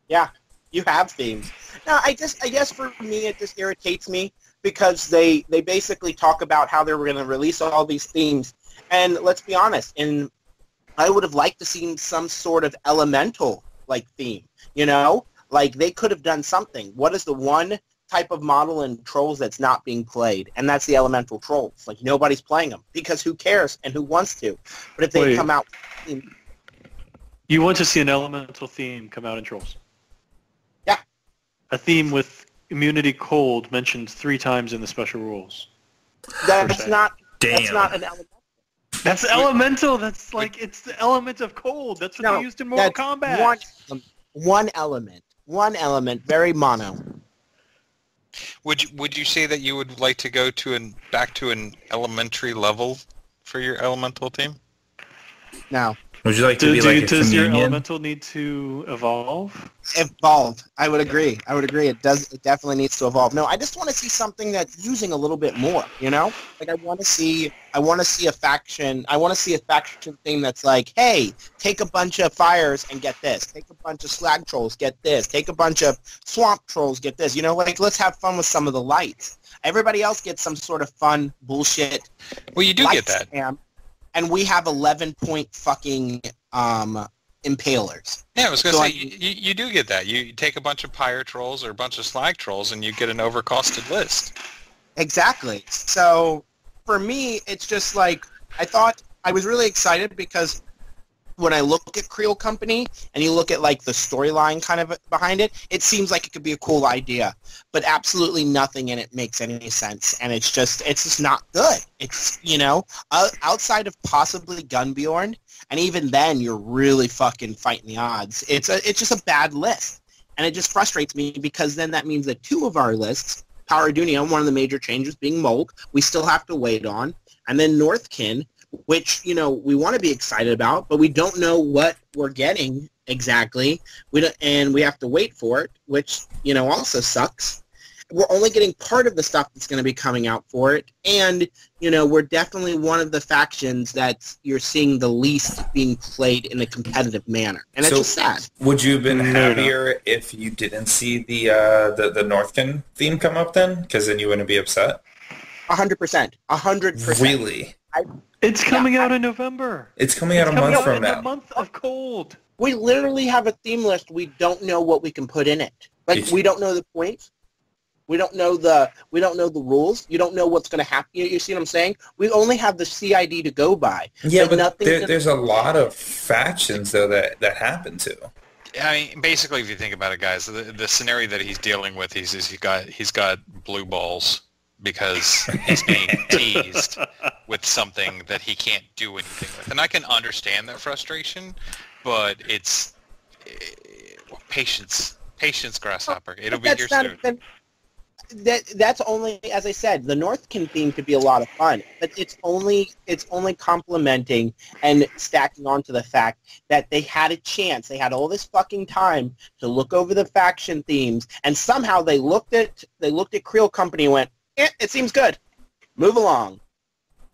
Yeah, you have themes. No, I guess for me it just irritates me because they basically talk about how they were going to release all these themes, and let's be honest, I would have liked to see some sort of elemental theme, like they could have done something. What is the one type of model in Trolls that's not being played? And that's the elemental Trolls. Nobody's playing them because who cares and who wants to? But if they come out, you want to see an elemental theme come out in Trolls? A theme with immunity cold mentioned 3 times in the special rules. That's not an elemental. That's elemental. That's it's the element of cold. That's what they used in Mortal Kombat. One element, very mono. Would you say that you would like to go back to an elementary level for your elemental team? No. Would you like to be a communion? Does your elemental need to evolve? Evolve. I would agree. It definitely needs to evolve. No, I just want to see something that's using a little bit more, I want to see a faction. I want to see a faction thing that's hey, take a bunch of fires and get this. Take a bunch of slag trolls, get this. Take a bunch of swamp trolls, get this. Let's have fun with some of the lights. Everybody else gets some sort of fun bullshit. Well, you do get that. And we have 11-point fucking impalers. Yeah, I was going to say, you do get that. You take a bunch of pyre trolls or a bunch of slag trolls and you get an overcosted list. Exactly. So, for me, it's just I thought I was really excited because when I look at Creel Company and you look at like the storyline kind of behind it, it seems like it could be a cool idea, but absolutely nothing in it makes any sense, and it's just not good. It's, you know, outside of possibly Gunbjorn, and even then you're really fucking fighting the odds. It's just a bad list, and it just frustrates me because then that means that 2 of our lists, Power Dunia, one of the major changes being Mulk, we still have to wait on, and then Northkin, which, you know, we want to be excited about, but we don't know what we're getting exactly. And we have to wait for it, which, you know, also sucks. We're only getting part of the stuff that's going to be coming out for it, and, you know, we're definitely one of the factions that you're seeing the least being played in a competitive manner, and it's just sad. Would you have been happier if you didn't see the Northkin theme come up then? Because then you wouldn't be upset? 100%. 100%. Really? It's coming out in November. It's coming out a month from now. A month of cold. We literally have a theme list. We don't know what we can put in it. Like, we don't know the points. We don't know the rules. You don't know what's going to happen. You see what I'm saying? We only have the CID to go by. Yeah, but there's a lot of factions though that happen too. I mean, basically, if you think about it, guys, the scenario that he's dealing with, he's got blue balls because he's being teased with something that he can't do anything with. And I can understand that frustration, but it's patience, Grasshopper. It'll be here soon. That's only, as I said, the Northkin theme could be a lot of fun, but it's only complementing and stacking onto the fact that they had a chance. They had all this fucking time to look over the faction themes, and somehow they looked at Creel Company and went, it seems good. Move along.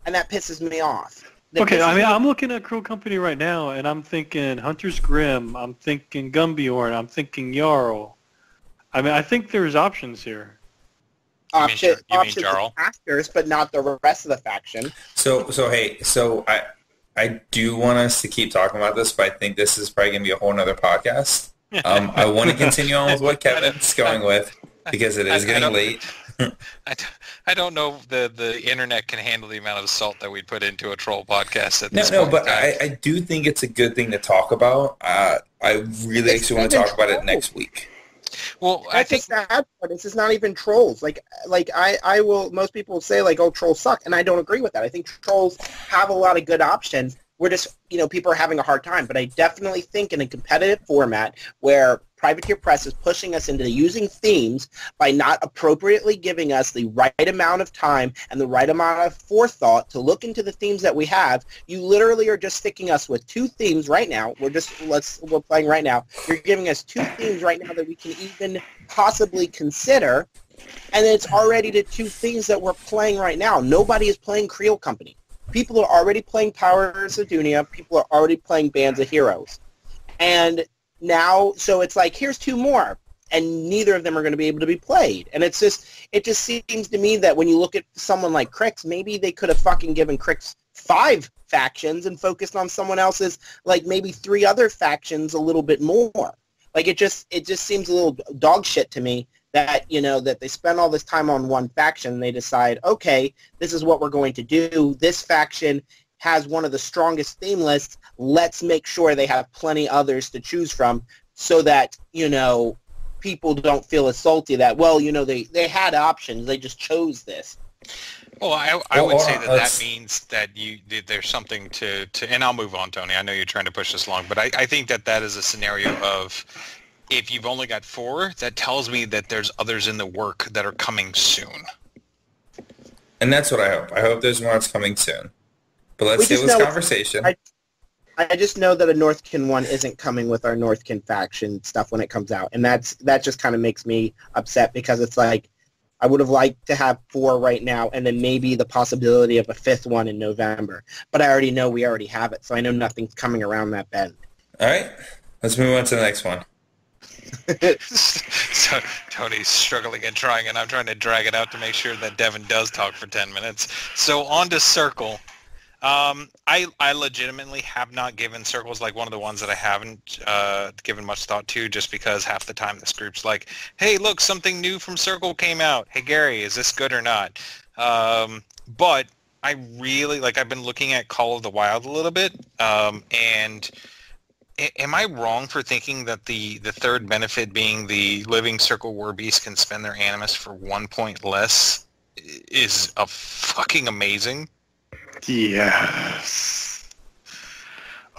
And that pisses me off. I'm looking at Creel Company right now, and I'm thinking Hunter's Grim, I'm thinking Gunbjorn, I'm thinking Jarl. I mean, I think there's options here. Options Jarl? Actors, but not the rest of the faction. So I do want us to keep talking about this, but I think this is probably going to be a whole other podcast. I want to continue on with what Kevin's going with, because it is getting late. I don't know if the internet can handle the amount of salt that we'd put into a troll podcast at this point. No, but I do think it's a good thing to talk about. I really actually want to talk about it next week. Well, I think that part is it's not even trolls. Like I will. Most people will say like, "Oh, trolls suck," and I don't agree with that. I think trolls have a lot of good options. We're just, you know, people are having a hard time. But I definitely think in a competitive format where Privateer Press is pushing us into using themes by not appropriately giving us the right amount of time and the right amount of forethought to look into the themes that we have, you literally are just sticking us with 2 themes right now. We're playing right now. You're giving us 2 themes right now that we can even possibly consider, and it's already the 2 themes that we're playing right now. Nobody is playing Creel Company. People are already playing Powers of Dunia. People are already playing Bands of Heroes. And now, so it's like, here's 2 more, and neither of them are going to be able to be played. And it just seems to me that when you look at someone like Cryx, maybe they could have fucking given Cryx 5 factions and focused on someone else's, like maybe 3 other factions a little bit more. Like it just seems a little dog shit to me that, you know, that they spend all this time on one faction and they decide, okay, this is what we're going to do. This faction has one of the strongest theme lists. Let's make sure they have plenty others to choose from so that, you know, people don't feel as salty that, well, you know, they had options. They just chose this. Well, I would say that means that there's something to, and I'll move on, Tony. I know you're trying to push this along, but I think that is a scenario of, if you've only got 4, that tells me that there's others in the work that are coming soon. And that's what I hope. I hope there's more that's coming soon. But let's do this conversation. I just know that a Northkin one isn't coming with our Northkin faction stuff when it comes out. And that just kind of makes me upset because it's like, I would have liked to have 4 right now and then maybe the possibility of a 5th one in November. But I already know we already have it, so I know nothing's coming around that bend. All right. Let's move on to the next one. So Tony's struggling and trying, and I'm trying to drag it out to make sure that Devin does talk for 10 minutes. So on to Circle. I legitimately have not given Circles like one of the ones that I haven't given much thought to, just because half the time this group's like, hey, look, something new from Circle came out. Hey, Gary, is this good or not? But I really, I've been looking at Call of the Wild a little bit, And am I wrong for thinking that the third benefit being the Living Circle War Beast can spend their Animus for 1 point less is a fucking amazing? Yes.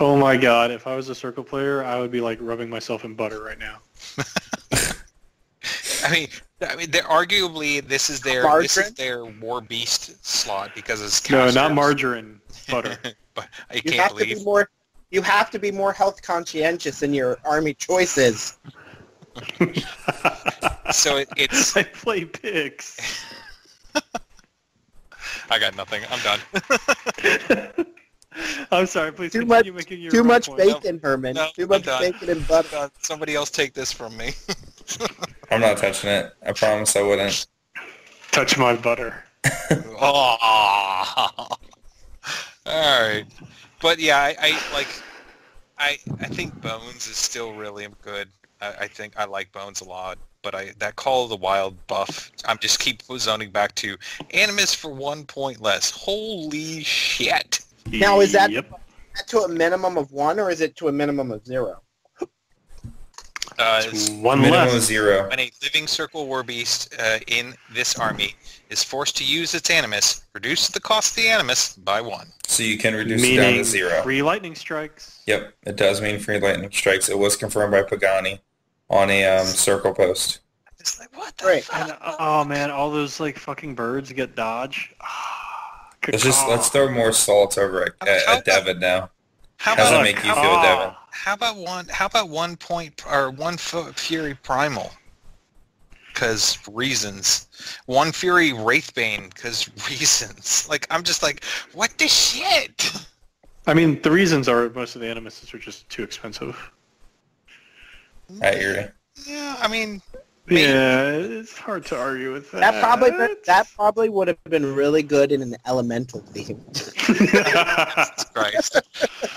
Oh my god, if I was a Circle player, I would be like rubbing myself in butter right now. I mean, they're arguably this is their War Beast slot because it's casters. No, not margarine, butter. But I can't believe you have to be more health conscientious in your army choices. So it's. I play pigs. I got nothing. I'm done. I'm sorry. Please continue making your too much point. bacon, Herman. No, too much bacon and butter. God, somebody else take this from me. I'm not touching it. I promise I wouldn't. Touch my butter. Oh. All right. But yeah, I think Bones is still really good. I think I like Bones a lot, but that Call of the Wild buff, I'm just keep zoning back to Animus for 1 point less. Holy shit! Now is that to a minimum of 1 or is it to a minimum of 0? It's one minimum less. of 0. When a Living Circle War Beast in this army is forced to use its Animus, reduce the cost of the Animus by 1. So you can reduce it down to 0. Free lightning strikes. Yep, it does mean free lightning strikes. It was confirmed by Pagani on a circle post. It's like, what the fuck? And, oh man, all those like fucking birds get dodge. Let's throw more salt over at Devin now. How does that make you feel, Devin? How about 1 point or 1 Fury Primal? Because reasons. 1 Fury Wraithbane because reasons. Like I'm just like, what the shit? I mean, the reasons are most of the Animuses are just too expensive. I hear you. Yeah, I mean. Yeah, it's hard to argue with that. That probably would have been really good in an elemental theme. Jesus Christ.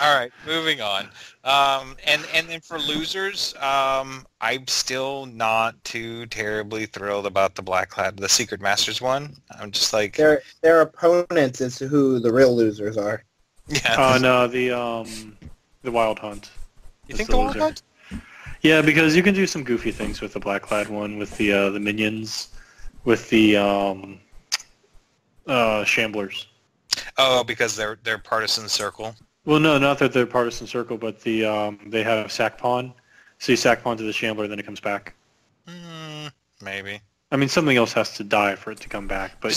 All right, moving on. And then for losers, I'm still not too terribly thrilled about the Secret Masters one. I'm just like their opponents is who the real losers are. Yeah. Oh no, the Wild Hunt. You think the Wild Hunt? Yeah, because you can do some goofy things with the Black-Clad one, with the minions, with the Shamblers. Oh, because they're partisan circle. Well, no, not that they're partisan circle, but they have sack pawn. So you sack pawn to the Shambler, then it comes back. Maybe. I mean, something else has to die for it to come back, but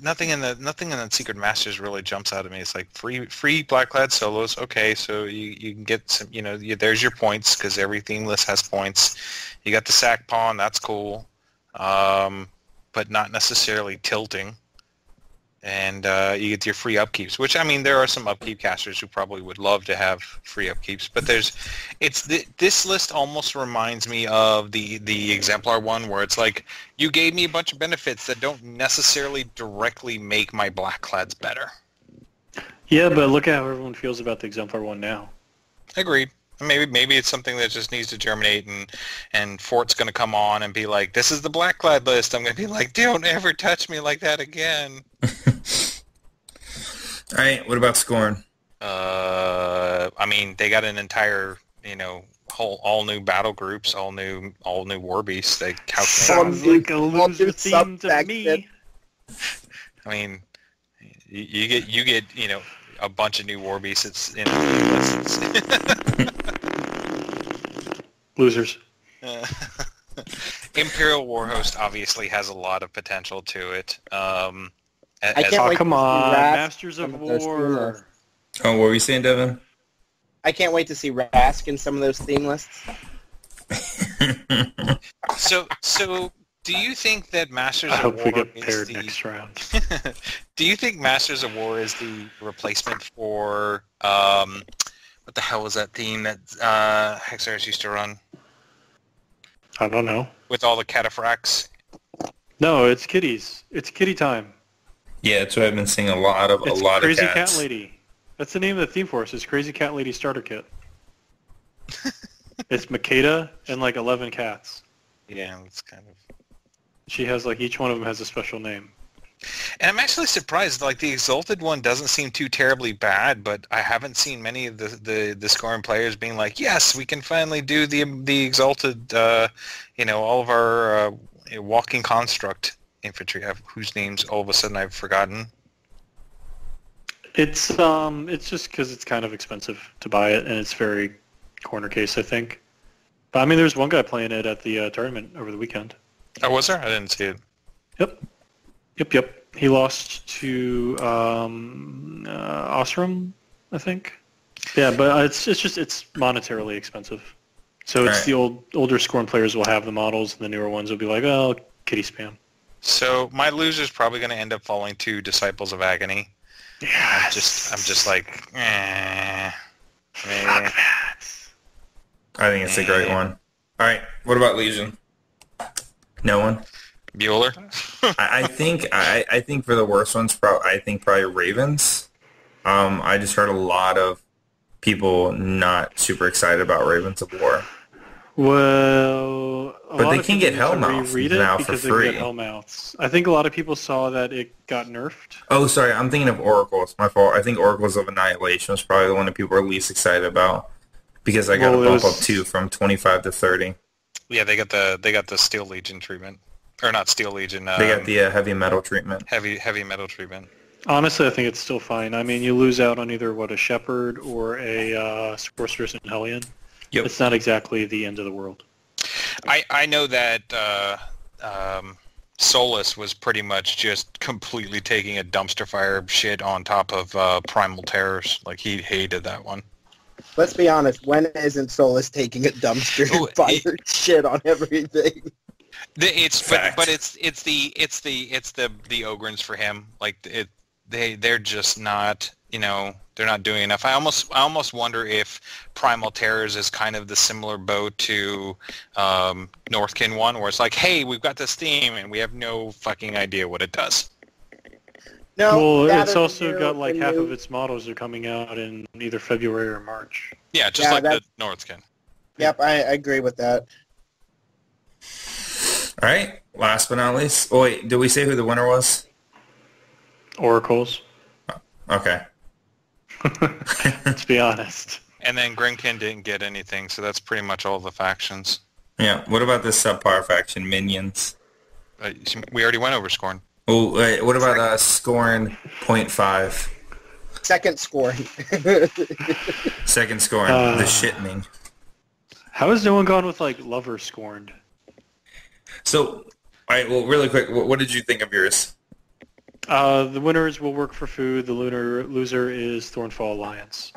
nothing in the Secret Masters really jumps out at me. It's like free Black-Clad solos. Okay, so you can get some. There's your points because every theme list has points. You got the sack pawn. That's cool, but not necessarily tilting. And you get your free upkeeps, which I mean, there are some upkeep casters who probably would love to have free upkeeps, but this list almost reminds me of the Exemplar one, where it's like you gave me a bunch of benefits that don't necessarily directly make my Black-Clads better. Yeah, but look at how everyone feels about the Exemplar one now. Agreed. Maybe it's something that just needs to germinate, and Fort's going to come on and be like, this is the Black-Clad list. I'm going to be like, don't ever touch me like that again. All right, what about Skorne? I mean, they got an entire, all new battle groups, all new war beasts. They calculate. Sounds like a loser theme to me. I mean, you get a bunch of new war beasts. It's losers. Imperial Warhost obviously has a lot of potential to it. Come on, Masters of War. Oh, what were you saying, Devin? I can't wait to see Rask in some of those theme lists. So do you think that Masters I of hope War we get is paired the... next round. Do you think Masters of War is the replacement for what the hell was that theme that Hexaris used to run? I don't know. With all the cataphracts? No, it's kitties. It's kitty time. Yeah, that's what I've been seeing a lot of Crazy cats. Cat Lady. That's the name of the theme for us. It's Crazy Cat Lady Starter Kit. It's Makeda and like 11 cats. Yeah, it's kind of... She has each one of them has a special name. And I'm actually surprised. Like the Exalted one doesn't seem too terribly bad, but I haven't seen many of the Skorne players being like, "Yes, we can finally do the Exalted." All of our walking construct infantry, whose names all of a sudden I've forgotten. It's just because it's kind of expensive to buy it, and it's very corner case, I think. But I mean, there's one guy playing it at the tournament over the weekend. Oh, was there? I didn't see it. Yep. He lost to Osram, I think. Yeah, but it's monetarily expensive. So it's the older Skorne players will have the models, and the newer ones will be like, oh, kitty spam. So my loser's probably going to end up falling to Disciples of Agony. Yes. I'm just like, eh. Fuck that. I think it's a great one. All right, what about Legion? No one. Bueller. I think for the worst ones, probably Ravens. I just heard a lot of people not super excited about Ravens of War. Well, but they can get Hellmouths now for free. Hellmouths. I think a lot of people saw that it got nerfed. Oh, sorry, I'm thinking of Oracles. My fault. I think Oracles of Annihilation was probably the one that people were least excited about because I got a bump up too from 25 to 30. Yeah, they got the Steel Legion treatment. Or not Steel Legion. They got the heavy metal treatment. Heavy metal treatment. Honestly, I think it's still fine. I mean, you lose out on either a Shepherd or a Sorceress and Hellion. Yep. It's not exactly the end of the world. I know that Solus was pretty much just completely taking a dumpster fire shit on top of Primal Terrors. Like he hated that one. Let's be honest. When isn't Solus taking a dumpster fire shit on everything? It's the Ogryns for him. Like they're just not, they're not doing enough. I almost wonder if Primal Terrors is kind of the similar boat to Northkin one, where it's like, hey, we've got this theme and we have no fucking idea what it does. No, well, it's also got like half of its models are coming out in either February or March. Yeah, just like the Northkin. Yep, I agree with that. All right, last but not least. Oh, wait, did we say who the winner was? Oracles. Okay. Let's be honest. And then Grimkin didn't get anything, so that's pretty much all the factions. Yeah, what about this subpar faction, Minions? We already went over Skorne. Oh, wait, what about Skorne 0.5? Second Skorne. Second Skorne, the shitning. How has no one gone with, like, Lover Scorned? So, all right, well, really quick, what did you think of yours? The winners will work for food. The loser is Thornfall Alliance.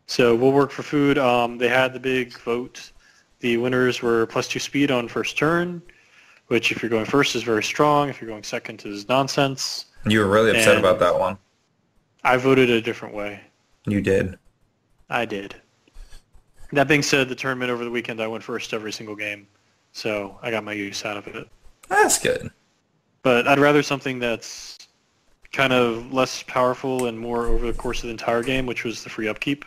So we'll work for food. They had the big vote. The winners were +2 speed on first turn, which if you're going first is very strong. If you're going second is nonsense. You were really upset about that one. I voted a different way. You did. I did. That being said, the tournament over the weekend, I went first every single game. So I got my use out of it. That's good. But I'd rather something that's kind of less powerful and more over the course of the entire game, which was the free upkeep,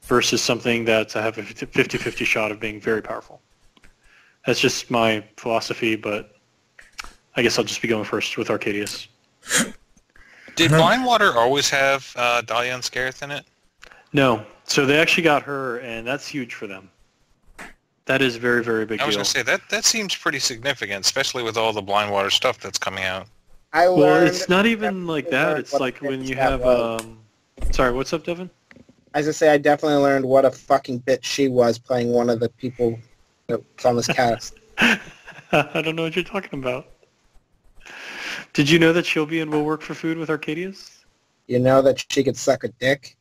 versus something that I have a 50-50 shot of being very powerful. That's just my philosophy, but I guess I'll just be going first with Arcadius. Did Blindwater always have Dalian Scarith in it? No. So they actually got her, and that's huge for them. That is a very, very big deal. I was going to say, that seems pretty significant, especially with all the Blindwater stuff that's coming out. Well, it's not even like that. It's like when you have... Sorry, what's up, Devin? I was going to say, I definitely learned what a fucking bitch she was playing one of the people that's on this cast. I don't know what you're talking about. Did you know that she'll be in Will Work for Food with Arcadius? You know that she could suck a dick?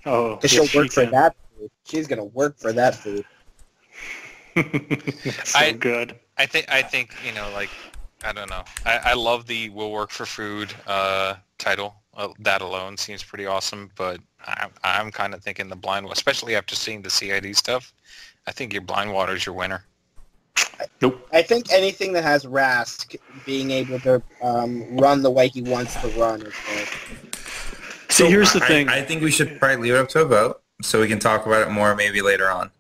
Oh, because she'll work for that food. She's going to work for that food. So good. I think like, I don't know. I love the Will Work for Food title. That alone seems pretty awesome, but I'm kind of thinking the Blindwater, especially after seeing the CID stuff, I think your Blindwater's your winner. Nope. I think anything that has Rask being able to run the way he wants to run is good. See, here's the thing. I think we should probably leave it up to a vote so we can talk about it more maybe later on.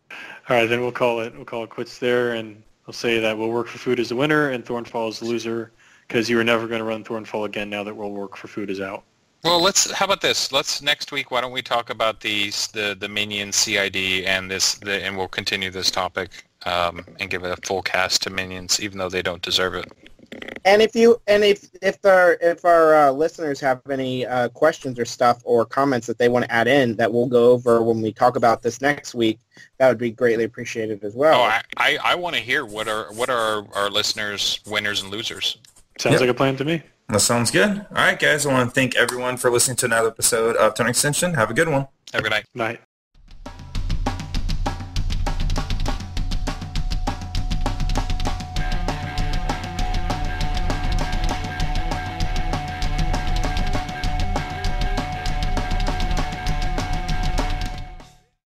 All right, then we'll call it quits there, and we'll say that Will Work for Food is the winner and Thornfall is the loser because you were never going to run Thornfall again now that World War for Food is out. Well, how about this? Next week. Why don't we talk about the minion CID and and we'll continue this topic and give it a full cast to minions, even though they don't deserve it. And if our listeners have any questions or stuff or comments that they want to add in that we'll go over when we talk about this next week, that would be greatly appreciated as well. Oh, I want to hear what are our listeners' winners and losers. Sounds like a plan to me. That sounds good. All right, guys. I want to thank everyone for listening to another episode of Turn Extension. Have a good one. Have a good night. Night.